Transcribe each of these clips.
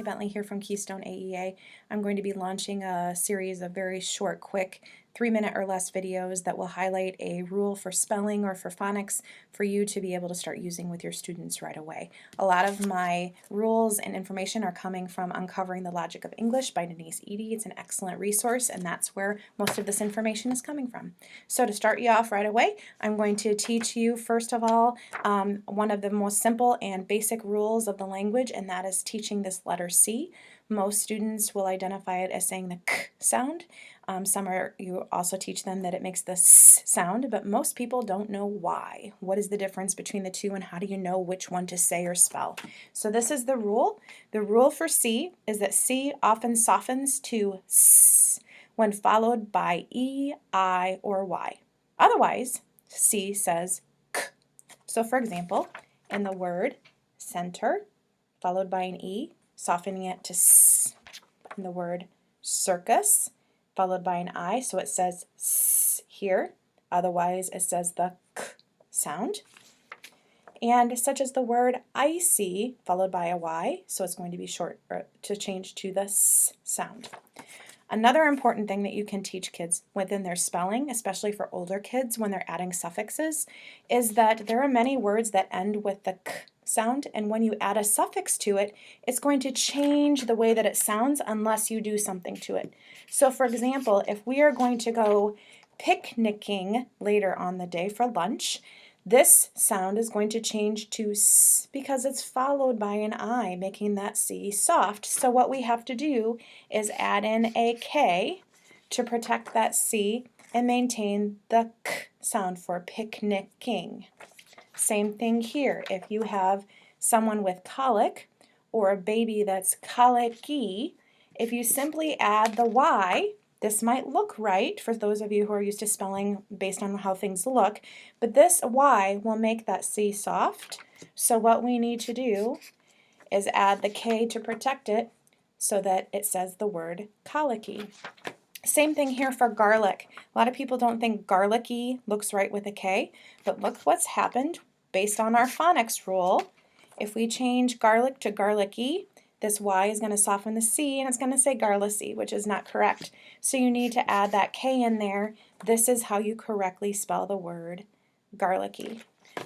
Bentley here from Keystone AEA. I'm going to be launching a series of very short, quick, 3-minute or less videos that will highlight a rule for spelling or for phonics for you to be able to start using with your students right away. A lot of my rules and information are coming from Uncovering the Logic of English by Denise Eady. It's an excellent resource, and that's where most of this information is coming from. So to start you off right away, I'm going to teach you, first of all, one of the most simple and basic rules of the language, and that is teaching this letter C. Most students will identify it as saying the k sound. You also teach them that it makes the s sound, but most people don't know why. What is the difference between the two, and how do you know which one to say or spell? So this is the rule. The rule for C is that C often softens to s when followed by E, I, or Y. Otherwise, C says k. So for example, in the word center, followed by an E, softening it to s. In the word circus, followed by an I, so it says s here. Otherwise, it says the k sound. And such as the word icy, followed by a Y, so it's going to be short to change to the s sound. Another important thing that you can teach kids within their spelling, especially for older kids when they're adding suffixes, is that there are many words that end with the k sound, and when you add a suffix to it, it's going to change the way that it sounds unless you do something to it. So for example, if we are going to go picnicking later on the day for lunch, this sound is going to change to s because it's followed by an I, making that C soft. So what we have to do is add in a K to protect that C and maintain the k sound for picnicking. Same thing here. If you have someone with colic or a baby that's colicky, if you simply add the Y, this might look right for those of you who are used to spelling based on how things look, but this Y will make that C soft. So what we need to do is add the K to protect it so that it says the word colicky. Same thing here for garlic. A lot of people don't think garlicky looks right with a K, but look what's happened based on our phonics rule. If we change garlic to garlicky, this Y is going to soften the C and it's going to say garlicy, which is not correct. So you need to add that K in there. This is how you correctly spell the word garlicky.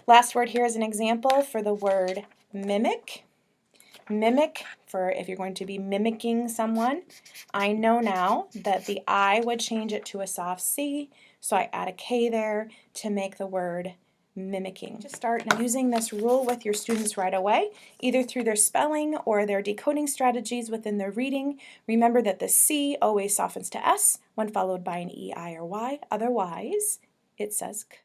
Last word here is an example for the word mimic. Mimic, for if you're going to be mimicking someone. I know now that the I would change it to a soft C, so I add a K there to make the word mimicking. To start using this rule with your students right away, either through their spelling or their decoding strategies within their reading. Remember that the C always softens to S when followed by an E, I, or Y. Otherwise, it says K.